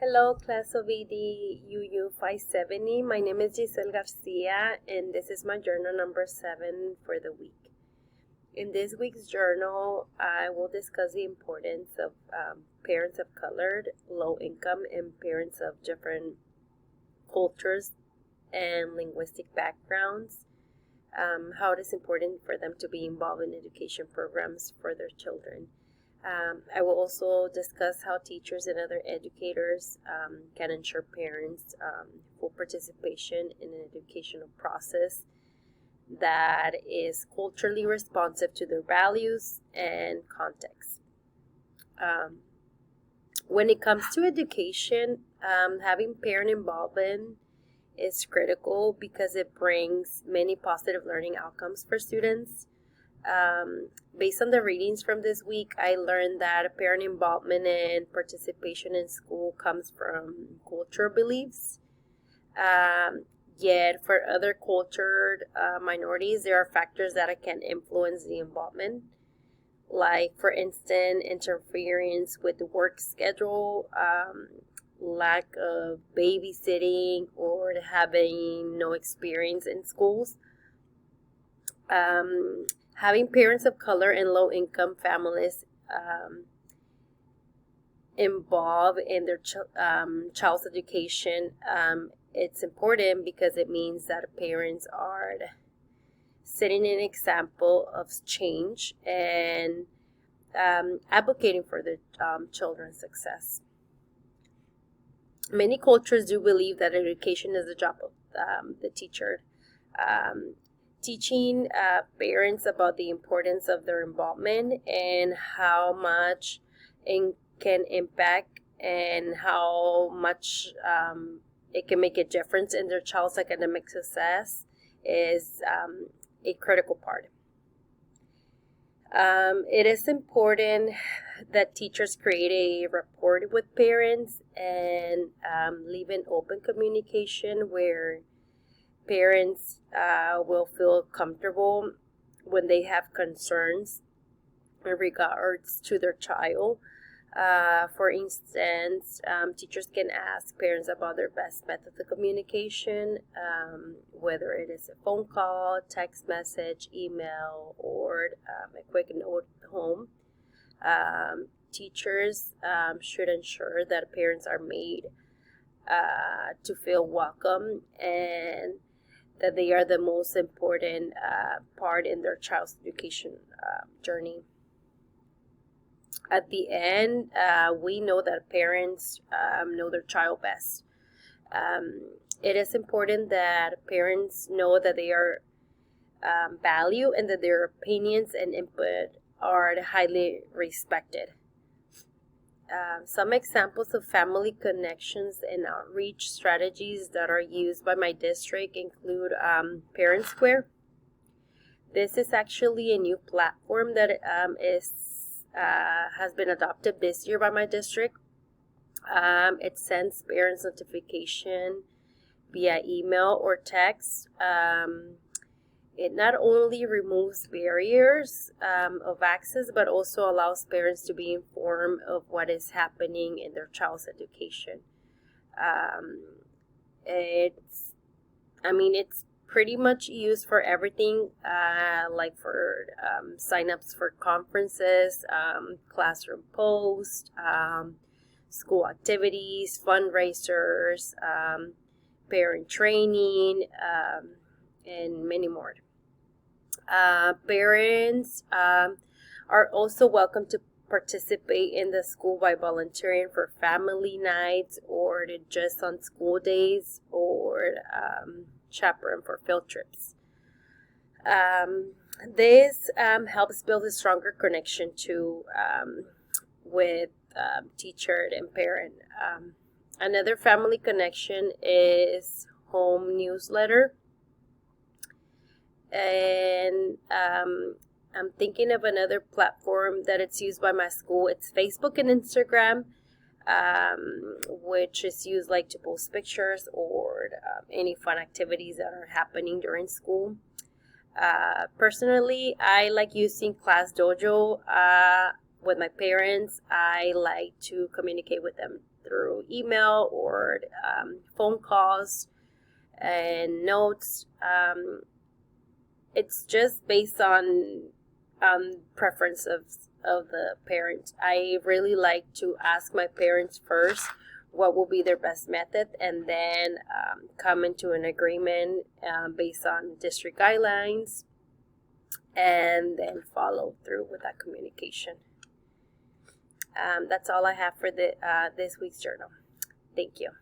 Hello, class of EDUU 570. My name is Giselle Garcia, and this is my journal number 7 for the week. In this week's journal, I will discuss the importance of parents of colored, low income, and parents of different cultures and linguistic backgrounds, how it is important for them to be involved in education programs for their children. I will also discuss how teachers and other educators can ensure parents full participation in an educational process that is culturally responsive to their values and context. When it comes to education, having parent involvement is critical because it brings many positive learning outcomes for students. Based on the readings from this week, I learned that parent involvement and participation in school comes from cultural beliefs. Yet for other cultured minorities, there are factors that can influence the involvement. Like, for instance, interference with the work schedule, lack of babysitting, or having no experience in schools. Having parents of color and low-income families involved in their child's education, it's important because it means that parents are setting an example of change and advocating for their children's success. Many cultures do believe that education is the job of the teacher. Teaching parents about the importance of their involvement and how much it can impact and how much it can make a difference in their child's academic success is a critical part. It is important that teachers create a rapport with parents and leave an open communication where parents will feel comfortable when they have concerns in regards to their child. For instance, teachers can ask parents about their best method of communication, whether it is a phone call, text message, email, or a quick note at home. Teachers should ensure that parents are made to feel welcome and that they are the most important part in their child's education journey. At the end, we know that parents know their child best. It is important that parents know that they are valued and that their opinions and input are highly respected. Some examples of family connections and outreach strategies that are used by my district include Parent Square. This is actually a new platform that has been adopted this year by my district. It sends parents notification via email or text. It not only removes barriers of access, but also allows parents to be informed of what is happening in their child's education. It's pretty much used for everything, like for signups for conferences, classroom posts, school activities, fundraisers, parent training, and many more. Parents are also welcome to participate in the school by volunteering for family nights or just on school days or chaperone for field trips. This helps build a stronger connection with teacher and parent. Another family connection is home newsletter. And I'm thinking of another platform that it's used by my school. It's Facebook and Instagram, which is used like to post pictures or any fun activities that are happening during school. Personally, I like using Class Dojo with my parents. I like to communicate with them through email or phone calls and notes. It's just based on preference of the parent. I really like to ask my parents first what will be their best method, and then come into an agreement based on district guidelines, and then follow through with that communication. That's all I have for this week's journal. Thank you.